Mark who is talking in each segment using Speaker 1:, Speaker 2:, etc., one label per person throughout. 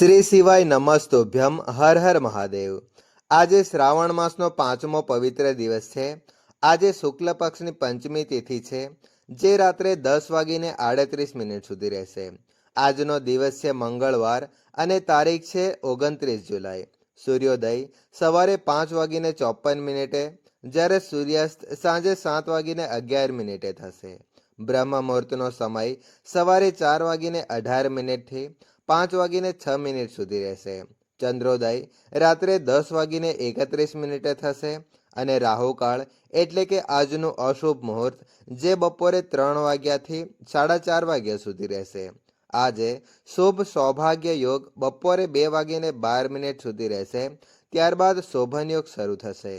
Speaker 1: શ્રી શિવાય નમસ્તોભ્યમ હર હર મહાદેવ। આજે શ્રાવણ માસનો 5મો પવિત્ર દિવસ છે। આજે શુક્લ પક્ષની પંચમી તિથિ છે, જે રાત્રે 10:38 સુધી રહેશે। આજનો દિવસ છે મંગળવાર અને તારીખ છે 29 જુલાઈ। સૂર્યોદય સવારે 5:54, જ્યારે સૂર્યાસ્ત સાંજે 7:11 થશે। બ્રહ્મ મુહૂર્તનો સમય સવારે 4:18 થી 5:06 સુધી રહેશે। ચંદ્રોદય રાત્રે 10:31 થશે અને રાહુકાળ એટલે કે આજનું અશુભ મુહૂર્ત જે બપોરે 3 વાગ્યાથી 4:30 સુધી રહેશે। આજે શુભ સૌભાગ્ય યોગ બપોરે 2:12 સુધી રહેશે, ત્યારબાદ શોભન યોગ શરૂ થશે।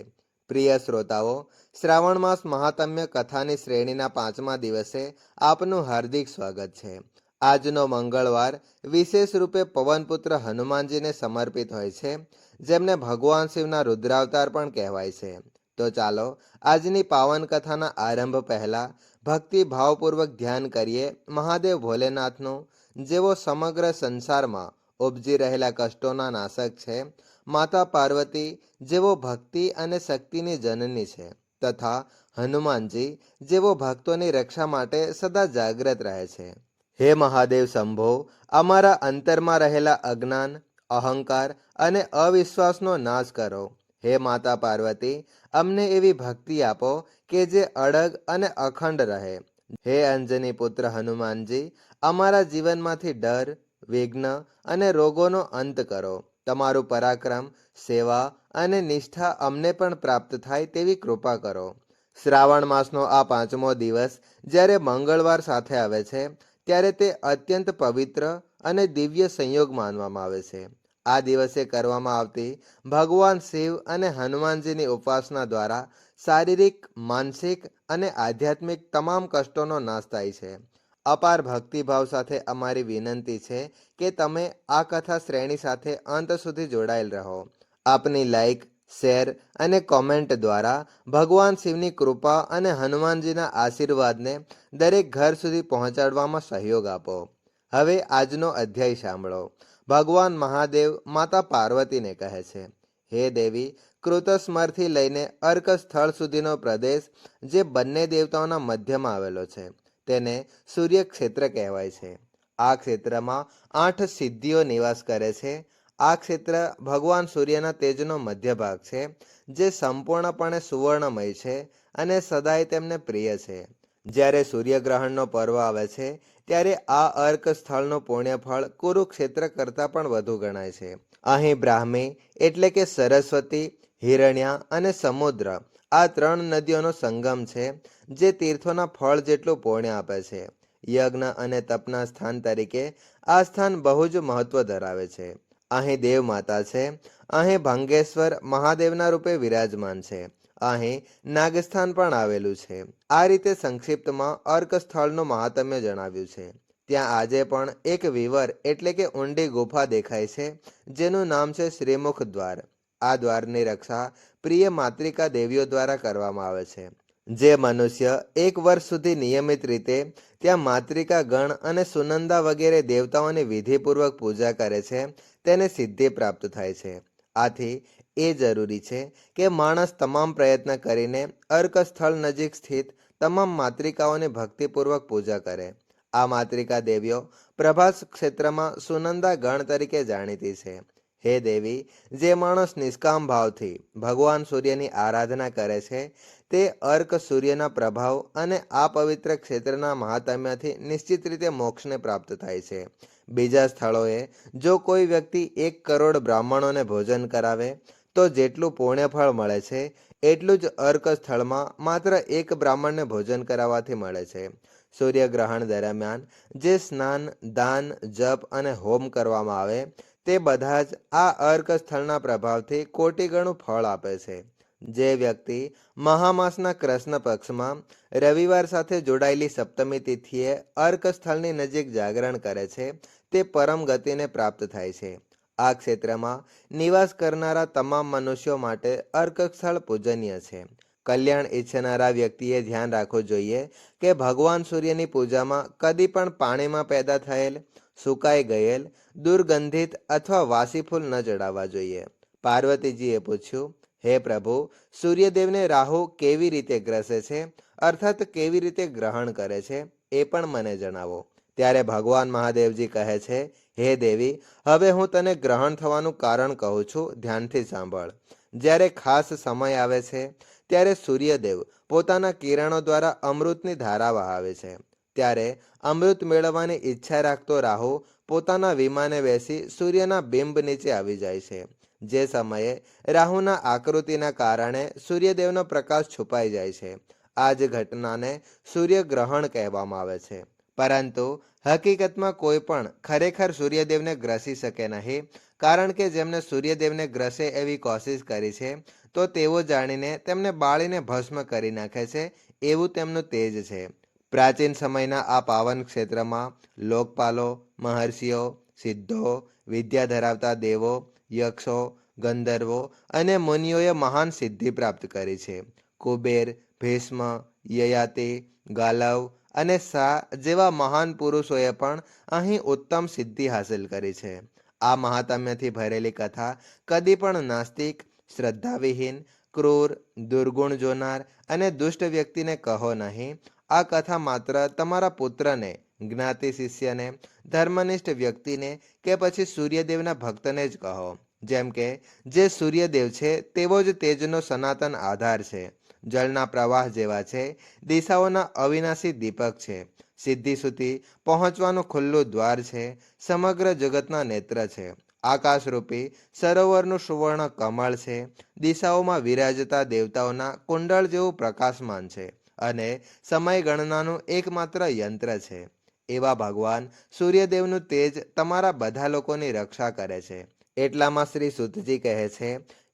Speaker 1: પ્રિય શ્રોતાઓ, શ્રાવણ માસ મહાત્મ્ય કથાની શ્રેણીના 5મા દિવસે આપનું હાર્દિક સ્વાગત છે। આજનો મંગળવાર વિશેષ રૂપે પવનપુત્ર હનુમાનજીને સમર્પિત હોય છે, જેમને ભગવાન શિવના રુદ્રાવતાર પણ કહેવાય છે। તો ચાલો આજની પાવન કથાના આરંભ પહેલા ભક્તિ ભાવપૂર્વક ધ્યાન કરીએ મહાદેવ ભોલેનાથનું, જેઓ સમગ્ર સંસારમાં ઉપજી રહેલા કષ્ટોના નાશક છે, માતા પાર્વતી જેવો ભક્તિ અને શક્તિની જનની છે, તથા હનુમાનજી જેવો ભક્તોની રક્ષા માટે સદા જાગ્રત રહે છે। હે મહાદેવ શંભો, અમારા અંતરમાં રહેલા અજ્ઞાન, અહંકાર અને અવિશ્વાસનો નાશ કરો। હે માતા પાર્વતી, અમને એવી ભક્તિ આપો કે જે અડગ અને અખંડ રહે। હે અંજની પુત્ર હનુમાનજી, અમારા જીવનમાંથી ડર, વિઘ્ન અને રોગોનો અંત કરો। તમારું પરાક્રમ, સેવા અને નિષ્ઠા અમને પણ પ્રાપ્ત થાય તેવી કૃપા કરો। શ્રાવણ માસનો આ 5મો દિવસ જ્યારે મંગળવાર સાથે આવે છે, ત્યારે તે અત્યંત પવિત્ર અને દિવ્ય સંયોગ માનવામાં આવે છે। આ દિવસે કરવામાં આવતી ભગવાન શિવ અને હનુમાનજીની ઉપાસના દ્વારા શારીરિક, માનસિક અને આધ્યાત્મિક તમામ કષ્ટોનો નાશ થાય છે। અપાર ભક્તિભાવ સાથે અમારી વિનંતી છે કે તમે આ કથા શ્રેણી સાથે અંત સુધી જોડાયેલ રહો। આપની લાઈક, શેર અને કોમેન્ટ દ્વારા ભગવાન શિવની કૃપા અને હનુમાનજીના આશીર્વાદને દરેક ઘર સુધી પહોંચાડવામાં સહયોગ આપો। હવે આજનો અધ્યાય સાંભળો। ભગવાન મહાદેવ માતા પાર્વતીને કહે છે, હે દેવી, કૃતસ્મરથી લઈને અર્ક સ્થળ સુધીનો પ્રદેશ જે બંને દેવતાઓના મધ્યમાં આવેલો છે, તેને સૂર્ય ક્ષેત્ર કહેવાય છે। આ ક્ષેત્રમાં 8 સિદ્ધિઓ નિવાસ કરે છે। આ ક્ષેત્ર ભગવાન સૂર્યના તેજનો મધ્ય ભાગ છે, જે સંપૂર્ણપણે સુવર્ણમય છે અને સદાય તેમને પ્રિય છે। જ્યારે સૂર્યગ્રહણનો પર્વ આવે છે, ત્યારે આ અર્ક સ્થળનું પુણ્યફળ કુરુક્ષેત્ર કરતાં પણ વધુ ગણાય છે। અહીં બ્રાહ્મી એટલે કે સરસ્વતી, હિરણ્યા અને સમુદ્ર આ 3 નદીઓનો સંગમ છે, જે તીર્થોના ફળ જેટલું પુણ્ય આપે છે। યજ્ઞ અને તપના સ્થાન તરીકે આ સ્થાન બહુ જ મહત્વ ધરાવે છે। અહીં દેવ માતા છે। અહીં ભંગેશ્વર મહાદેવના રૂપે વિરાજમાન છે। અહીં નાગસ્થાન પણ આવેલું છે। આ રીતે સંક્ષિપ્તમાં અર્ક સ્થળનું મહાત્મ્ય જણાવ્યું છે। ત્યાં આજે પણ એક વિવર એટલે કે ઊંડી ગુફા દેખાય છે, જેનું નામ છે શ્રીમુખ દ્વાર। આ દ્વારની રક્ષા પ્રિય માતૃકા દેવીઓ દ્વારા કરવામાં આવે છે। જે મનુષ્ય 1 વર્ષ સુધી નિયમિત રીતે ત્યાં માતૃકા ગણ અને સુનંદા વગેરે દેવતાઓની વિધિપૂર્વક પૂજા કરે છે, તેને સિદ્ધિ પ્રાપ્ત થાય છે। આથી એ જરૂરી છે કે માણસ તમામ પ્રયત્ન કરીને અર્ક સ્થળ નજીક સ્થિત તમામ માતૃકાઓની ભક્તિપૂર્વક પૂજા કરે। આ માતૃકા દેવીઓ પ્રભાસ ક્ષેત્રમાં સુનંદા ગણ તરીકે જાણીતી છે। હે દેવી, જે માણસ નિષ્કામ ભાવથી ભગવાન સૂર્યની આરાધના કરે છે, તે અર્ક સૂર્યના પ્રભાવ અને આ પવિત્ર ક્ષેત્રના મહાત્મ્યથી નિશ્ચિત રીતે મોક્ષને પ્રાપ્ત થાય છે। બીજા સ્થળોએ જો કોઈ વ્યક્તિ 1 કરોડ બ્રાહ્મણોને ભોજન કરાવે તો જેટલું પુણ્યફળ મળે છે, એટલું જ અર્ક સ્થળમાં માત્ર 1 બ્રાહ્મણને ભોજન કરાવવાથી મળે છે। સૂર્યગ્રહણ દરમિયાન જે સ્નાન, દાન, જપ અને હોમ કરવામાં આવે તે બધા જ આ અર્ક સ્થળના પ્રભાવથી કોટી ગણું ફળ આપે છે। જે વ્યક્તિ મહામાસના કૃષ્ણ પક્ષમાં રવિવાર સાથે જોડાયેલી સપ્તમી તિથિએ અર્ક સ્થળની નજીક જાગરણ કરે છે, તે પરમ ગતિને પ્રાપ્ત થાય છે। આ ક્ષેત્રમાં નિવાસ કરનારા તમામ મનુષ્યો માટે અર્ક સ્થળ પૂજનીય છે। કલ્યાણ ઈચ્છનારા વ્યક્તિએ ધ્યાન રાખવું જોઈએ કે ભગવાન સૂર્યની પૂજામાં કદી પણ પાણીમાં પેદા થયેલ, સુકાઈ ગયેલ, દુર્ગંધિત અથવા વાસી ફૂલ ન ચડાવવા જોઈએ. પાર્વતીજીએ પૂછ્યું, હે પ્રભુ, સૂર્યદેવને રાહુ કેવી રીતે ગ્રસે છે, અર્થાત કેવી રીતે ગ્રહણ કરે છે, એ પણ મને જણાવો. ત્યારે ભગવાન મહાદેવજી કહે છે, હે દેવી, હવે હું તને ગ્રહણ થવાનું કારણ કહું છું, ધ્યાનથી સાંભળ. જ્યારે ખાસ સમય આવે છે ત્યારે સૂર્યદેવ પોતાના કિરણો દ્વારા અમૃતની ધારા વહાવે છે. ત્યારે અમૃત મેળવવાની ઈચ્છા રાખતો રાહુ પોતાના વિમાને બેસી સૂર્યના બિંબ નીચે આવી જાય છે. જે સમયે રાહુના આકૃતિના કારણે સૂર્યદેવનો પ્રકાશ છુપાઈ જાય છે. આ જ ઘટનાને સૂર્યગ્રહણ કહેવામાં આવે છે. પરંતુ હકીકતમાં કોઈ પણ ખરેખર સૂર્યદેવને ગ્રસી શકે નહીં, કારણ કે જેમને સૂર્યદેવને ગ્રસે એવી કોશિશ કરી છે તો તેઓ જાણીને તેમને બાળીને ભસ્મ કરી નાખે છે, એવું તેમનું તેજ છે. પ્રાચીન સમયના આ પાવન ક્ષેત્રમાં લોકપાલો, મહર્ષિઓ, સિદ્ધો, વિદ્યા ધરાવતા દેવો, યક્ષો, ગંધર્વો અને મુનિઓએ મહાન સિદ્ધિ પ્રાપ્ત કરી છે. કુબેર, ભીષ્મ, યયાતિ, ગાલવ અને શાહ જેવા મહાન પુરુષોએ પણ અહીં ઉત્તમ સિદ્ધિ હાંસલ કરી છે. આ મહાત્મ્યથી ભરેલી કથા કદી પણ નાસ્તિક, શ્રદ્ધાવિહીન, ક્રૂર, દુર્ગુણ જોનાર અને દુષ્ટ વ્યક્તિને કહો નહીં. આ કથા માત્ર તમારા પુત્રને, જ્ઞાતિ શિષ્યને, ધર્મનિષ્ઠ વ્યક્તિને કે પછી સૂર્યદેવના ભક્તને જ કહો. જેમ કે જે સૂર્યદેવ છે તેવો જ તેજનો સનાતન આધાર છે, જળના પ્રવાહ જેવા છે, દિશાઓના અવિનાશી દીપક છે, સિદ્ધિ સુધી પહોંચવાનું ખુલ્લું દ્વાર છે, સમગ્ર જગતના નેત્ર છે, આકાશરૂપી સરોવરનું સુવર્ણ કમળ છે, દિશાઓમાં વિરાજતા દેવતાઓના કુંડળ જેવું પ્રકાશમાન છે અને સમય ગણનાનું એકમાત્ર યંત્ર છે. એવા ભગવાન સૂર્યદેવનું તેજ તમારા બધા લોકોની રક્ષા કરે છે. એટલામાં શ્રી સુતજી કહે છે,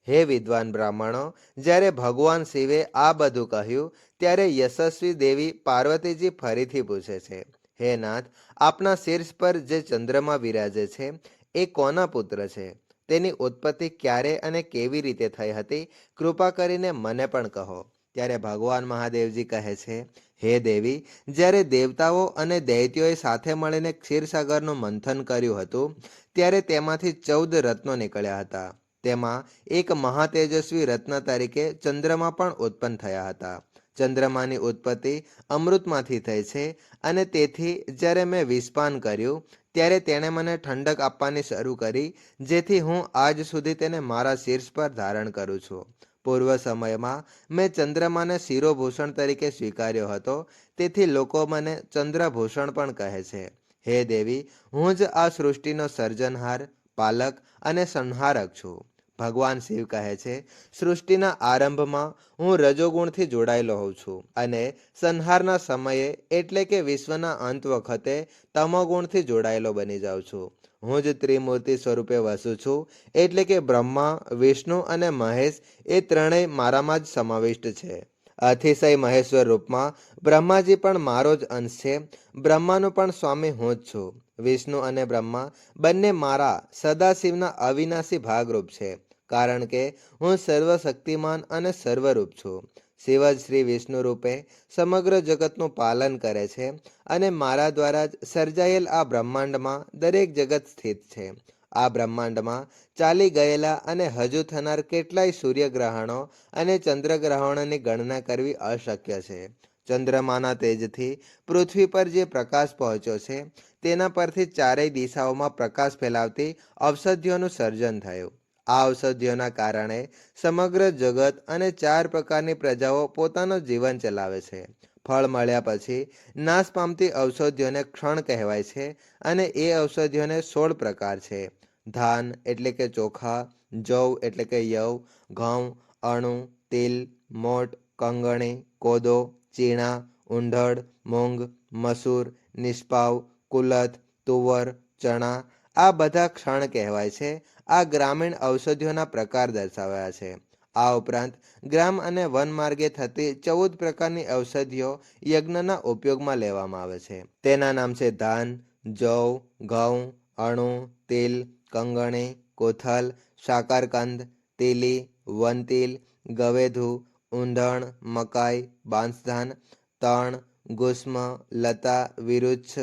Speaker 1: હે વિદ્વાન બ્રાહ્મણો, જ્યારે ભગવાન શિવે આ બધું કહ્યું ત્યારે યશસ્વી દેવી પાર્વતીજી ફરીથી પૂછે છે, હે નાથ, આપના શીર્ષ પર જે ચંદ્રમા વિરાજે છે એ કોના પુત્ર છે? તેની ઉત્પત્તિ ક્યારે અને કેવી રીતે થઈ હતી? કૃપા કરીને મને પણ કહો. ત્યારે ભગવાન મહાદેવજી કહે છે, હે દેવી, જ્યારે દેવતાઓ અને દૈત્યોએ સાથે મળીને ક્ષીરસાગરનું મંથન કર્યું હતું ત્યારે તેમાંથી 14 રત્નો નીકળ્યા હતા. તેમાં એક મહાતેજસ્વી રત્ન તરીકે ચંદ્રમા પણ ઉત્પન્ન થયા હતા. ચંદ્રમાની ઉત્પત્તિ અમૃતમાંથી થઈ છે અને તેથી જ્યારે મેં વિષપાન કર્યું ત્યારે તેણે મને ઠંડક આપવાની શરૂ કરી, જેથી હું આજ સુધી તેને મારા શીર્ષ પર ધારણ કરું છું. પૂર્વ સમયમાં મેં ચંદ્રમાને શિરોભૂષણ તરીકે સ્વીકાર્યો હતો, તેથી લોકો મને ચંદ્રભૂષણ પણ કહે છે. હે દેવી, હું જ આ સૃષ્ટિનો સર્જનહાર, પાલક અને સંહારક છું. ભગવાન શિવ કહે છે, સૃષ્ટિના આરંભમાં હું રજોગુણથી જોડાયેલો હોઉં છું અને સંહારના સમયે એટલે કે વિશ્વના અંત વખતે તમોગુણથી જોડાયેલો બની જાઉં છું. હું જ ત્રિમૂર્તિ સ્વરૂપે વસું છું, એટલે કે બ્રહ્મા, વિષ્ણુ અને મહેશ એ ત્રણેય મારામાં જ સમાવિષ્ટ છે. અતિશય મહેશ્વર રૂપમાં બ્રહ્માજી પણ મારો જ અંશ છે. બ્રહ્માનું પણ સ્વામી હું જ છું. વિષ્ણુ અને બ્રહ્મા બંને મારા સદાશિવના અવિનાશી ભાગરૂપ છે, કારણ કે હું સર્વશક્તિમાન અને સર્વરૂપ છું. શિવ જ શ્રી વિષ્ણુ રૂપે સમગ્ર જગતનું પાલન કરે છે અને મારા દ્વારા જ સર્જાયેલ આ બ્રહ્માંડમાં દરેક જગત સ્થિત છે. આ બ્રહ્માંડમાં ચાલી ગયેલા અને હજુ થનાર કેટલાય સૂર્યગ્રહણો અને ચંદ્રગ્રહણોની ગણના કરવી અશક્ય છે. ચંદ્રમાના તેજથી પૃથ્વી પર જે પ્રકાશ પહોંચ્યો છે તેના પરથી ચારેય દિશાઓમાં પ્રકાશ ફેલાવતી ઔષધિઓનું સર્જન થયું. આ ઔષધિઓના કારણે સમગ્ર જગત અને 4 પ્રકારની પ્રજાઓ પોતાનું જીવન ચલાવે છે. ફળ મળ્યા પછી નાશ પામતી ઔષધિઓને ક્ષણ કહેવાય છે અને એ ઔષધિઓને 16 પ્રકાર છે. ધાન એટલે કે ચોખા, જવ એટલે કે યવ, ઘઉં, અણુ, તિલ, મોટ, કંગણી, કોદો, ચીણા, ઊંધડ, મૂંગ, મસૂર, નિષ્પાવ, કુલથ, તુવર, ચણા, આ બધા ક્ષણ કહેવાય છે. આ ગ્રામીણ ઔષધિઓના પ્રકાર દર્શાવ્યા છે. આ ઉપરાંત ગ્રામ અને વન માર્ગે થતી 14 પ્રકારની ઔષધિઓ યજ્ઞના ઉપયોગમાં લેવામાં આવે છે. તેના નામ છે ધાન, જવ, ઘઉં, અણુ, તિલ, કંગણી, કોથલ, શાકરકંદ, તીલી, વનતિલ, ગવેધુ, ઊંધણ, મકાઈ, બાંસધાન, તણ, ગુસ્મ, લતા, વિરુચ્છ,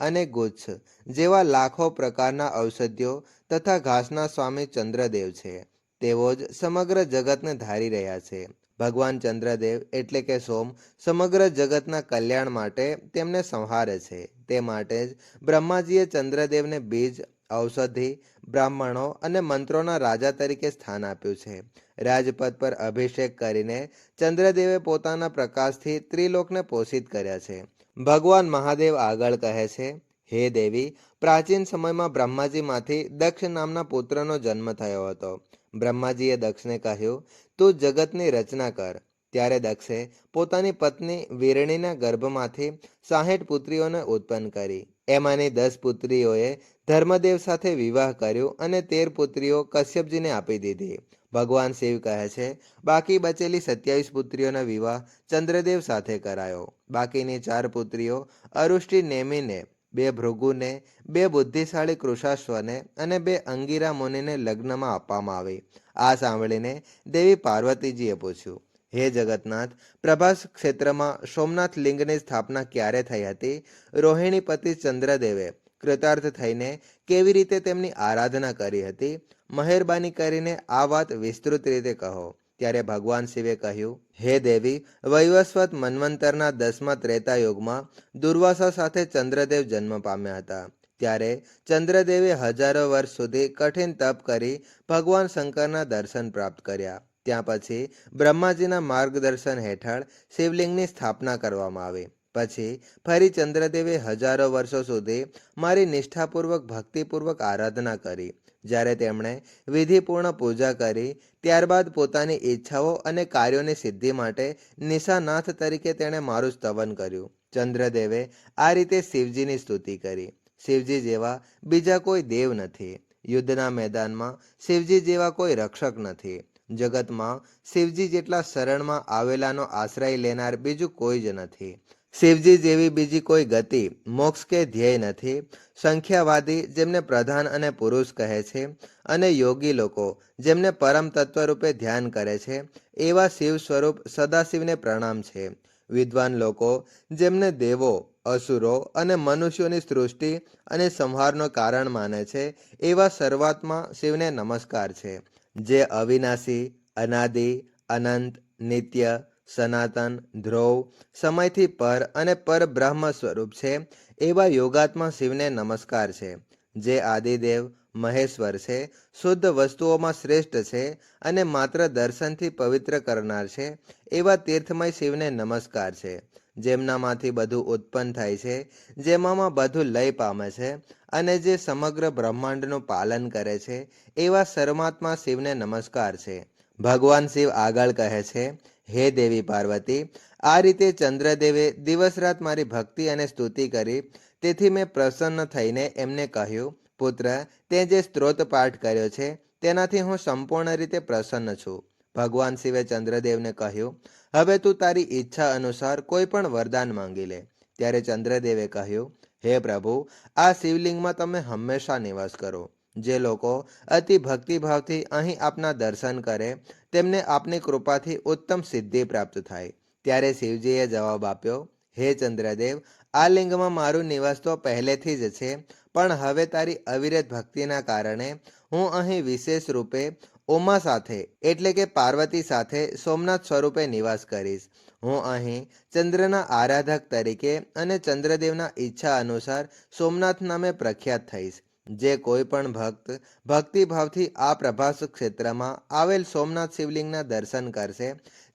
Speaker 1: અને ગુચ્છ જેવા લાખો પ્રકારના ઔષધિઓ તથા ઘાસના સ્વામી ચંદ્રદેવ છે. તેઓ જ સમગ્ર જગતને ધારી રહ્યા છે. ભગવાન ચંદ્રદેવ એટલે કે સોમ સમગ્ર જગતના કલ્યાણ માટે તેમને સંહારે છે. તે માટે જ બ્રહ્માજીએ ચંદ્રદેવને બીજ, ઔષધિ, બ્રાહ્મણો અને મંત્રોના રાજા તરીકે સ્થાન આપ્યું છે. રાજપદ પર અભિષેક કરીને ચંદ્રદેવે પોતાના પ્રકાશથી ત્રિલોકને પોષિત કર્યા છે. ભગવાન મહાદેવ આગળ કહે છે, હે દેવી, પ્રાચીન સમયમાં બ્રહ્માજીમાંથી દક્ષ નામના પુત્રનો જન્મ થયો હતો. બ્રહ્માજીએ દક્ષને કહ્યું, તું જગતની રચના કર. ત્યારે દક્ષે પોતાની પત્ની વીરણીના ગર્ભમાંથી 60 પુત્રીઓને ઉત્પન્ન કરી. એમાંની 10 પુત્રીઓએ ધર્મદેવ સાથે વિવાહ કર્યો અને 13 પુત્રીઓ કશ્યપજીને આપી દીધી. ભગવાન શિવ કહે છે, બાકી બચેલી 27 પુત્રીઓનો વિવાહ ચંદ્રદેવ સાથે કરાયો. બાકીની 4 પુત્રીઓ અરુષ્ટિ નેમિને, 2 ભૃગુને, 2 બુદ્ધિશાળી કૃષાશ્વને અને 2 અંગીરા મુનિને લગ્નમાં આપવામાં આવી. આ સાંભળીને દેવી પાર્વતીજીએ પૂછ્યું, હે જગતનાથ, પ્રભાસ ક્ષેત્રમાં સોમનાથ લિંગની સ્થાપના ક્યારે થઈ હતી? રોહિણીપતિ ચંદ્રદેવે કૃતાર્થ થઈને કેવી રીતે તેમની આરાધના કરી હતી? મહેરબાની કરીને આ વાત વિસ્તૃત રીતે કહો. ત્યારે ભગવાન શિવે કહ્યું, હે દેવી, વૈવસ્વત મન્વંતરના 10મા ત્રેતા યુગમાં દુર્વાસા સાથે ચંદ્રદેવ જન્મ પામ્યા હતા. ત્યારે ચંદ્રદેવે હજારો વર્ષ સુધી કઠિન તપ કરી ભગવાન શંકરના દર્શન પ્રાપ્ત કર્યા. ત્યાં પછી બ્રહ્માજીના માર્ગદર્શન હેઠળ શિવલિંગની સ્થાપના કરવામાં આવી. પછી ફરી ચંદ્રદેવે હજારો વર્ષો સુધી મારી નિષ્ઠાપૂર્વક ભક્તિપૂર્વક આરાધના કરી. જ્યારે તેમણે વિધિપૂર્ણ પૂજા કરી ત્યારબાદ પોતાની ઈચ્છાઓ અને કાર્યોની સિદ્ધિ માટે નિશાનાથ તરીકે તેણે મારું સ્તવન કર્યું. ચંદ્રદેવે આ રીતે શિવજીની સ્તુતિ કરી. શિવજી જેવા બીજા કોઈ દેવ નથી. યુદ્ધના મેદાનમાં શિવજી જેવા કોઈ રક્ષક નથી. જગતમાં શિવજી જેટલા શરણમાં આવેલાનો આશ્રય લેનાર બીજું કોઈ જ નથી. શિવજી જેવી બીજી કોઈ ગતિ, મોક્ષ કે ધ્યેય નથી. સંખ્યાવાદી જેમને પ્રધાન અને પુરુષ કહે છે અને યોગી લોકો જેમને પરમ તત્વ રૂપે ધ્યાન કરે છે, એવા શિવ સ્વરૂપ સદાશિવને પ્રણામ છે. વિદ્વાન લોકો જેમને દેવો, અસુરો અને મનુષ્યોની સૃષ્ટિ અને સંહારનો કારણ માને છે, એવા સર્વાત્મા શિવને નમસ્કાર છે. જે અવિનાશી, અનાદિ, અનંત, નિત્ય, સનાતન, ધ્રુવ, સમયથી પર અને પરબ્રહ્મ સ્વરૂપ છે, એવા યોગાત્મા શિવને નમસ્કાર છે. જે આદિદેવ, મહેશ્વર છે, શુદ્ધ વસ્તુઓમાં શ્રેષ્ઠ છે અને માત્ર દર્શનથી પવિત્ર કરનાર છે, એવા તીર્થમય શિવને નમસ્કાર છે. જેમનામાંથી બધું ઉત્પન્ન થાય છે, જેમાં બધું લય પામે છે અને જે સમગ્ર બ્રહ્માંડનું પાલન કરે છે, એવા સર્વાત્મા શિવને નમસ્કાર છે. ભગવાન શિવ આગળ કહે છે, હે દેવી પાર્વતી, આ રીતે ચંદ્રદેવે દિવસ રાત મારી ભક્તિ અને સ્તુતિ કરી. તેથી મેં પ્રસન્ન થઈને એમને કહ્યું, પુત્ર, તે જે સ્ત્રોત પાઠ કર્યો છે તેનાથી હું સંપૂર્ણ રીતે પ્રસન્ન છું. ભગવાન શિવે ચંદ્રદેવને કહ્યું, હવે તું તારી ઈચ્છા અનુસાર કોઈ પણ વરદાન માંગી લે. ત્યારે ચંદ્રદેવે કહ્યું, હે પ્રભુ, આ શિવલિંગમાં તમે હંમેશા નિવાસ કરો. જે લોકો અતિ ભક્તિભાવથી અહીં આપના દર્શન કરે તેમને આપની કૃપાથી ઉત્તમ સિદ્ધિ પ્રાપ્ત થાય. ત્યારે શિવજીએ જવાબ આપ્યો, હે ચંદ્રદેવ, આ લિંગમાં મારું નિવાસ તો પહેલેથી જ છે, પણ હવે તારી અવિરત ભક્તિના કારણે હું અહીં વિશેષ રૂપે ઉમા સાથે એટલે કે પાર્વતી સાથે સોમનાથ સ્વરૂપે નિવાસ કરીશ. હું અહીં ચંદ્રના આરાધક તરીકે અને ચંદ્રદેવના ઈચ્છા અનુસાર સોમનાથ નામે પ્રખ્યાત થઈશ. જે કોઈ પણ ભક્ત ભક્તિભાવથી આ પ્રભાસ ક્ષેત્રમાં આવેલ સોમનાથ શિવલિંગના દર્શન કરશે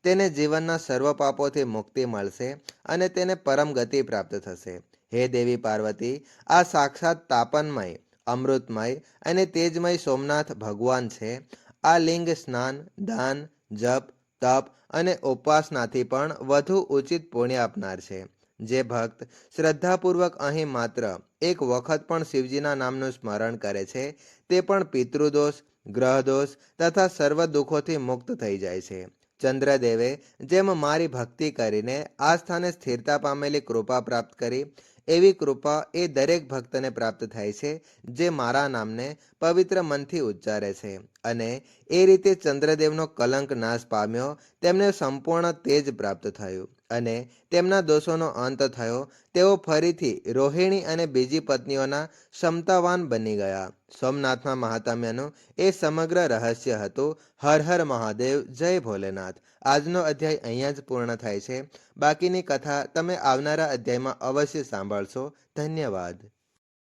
Speaker 1: તેને જીવનના સર્વ પાપોથી મુક્તિ મળશે અને તેને પરમ ગતિ પ્રાપ્ત થશે. હે દેવી પાર્વતી, આ સાક્ષાત તાપનમય, અમૃતમય અને તેજમય સોમનાથ ભગવાન છે. આ લિંગ સ્નાન, દાન, જપ, તપ અને ઉપાસનાથી પણ વધુ ઉચિત પુણ્ય આપનાર છે. જે ભક્ત શ્રદ્ધાપૂર્વક અહીં માત્ર એક વખત પણ શિવજીના નામનું સ્મરણ કરે છે તે પણ પિતૃદોષ, ગ્રહદોષ તથા સર્વ દુઃખોથી મુક્ત થઈ જાય છે. ચંદ્રદેવે જેમ મારી ભક્તિ કરીને આ સ્થાને સ્થિરતા પામેલી કૃપા પ્રાપ્ત કરી, એવી કૃપા એ દરેક ભક્તને પ્રાપ્ત થાય છે જે મારા નામને પવિત્ર મનથી ઉચ્ચારે છે. અને એ રીતે ચંદ્રદેવનો કલંક નાશ પામ્યો, તેમને સંપૂર્ણ તેજ પ્રાપ્ત થયું. અને તેમના દોષોનો અંત થયો. તેઓ ફરીથી રોહિણી અને બીજી પત્નીઓના ક્ષમતાવાન બની ગયા. સોમનાથના મહાત્મ્યનું એ સમગ્ર રહસ્ય હતું. હર હર મહાદેવ, જય ભોલેનાથ. આજનો અધ્યાય અહીંયા જ પૂર્ણ થાય છે. બાકીની કથા તમે આવનારા અધ્યાયમાં અવશ્ય સાંભળશો. ધન્યવાદ.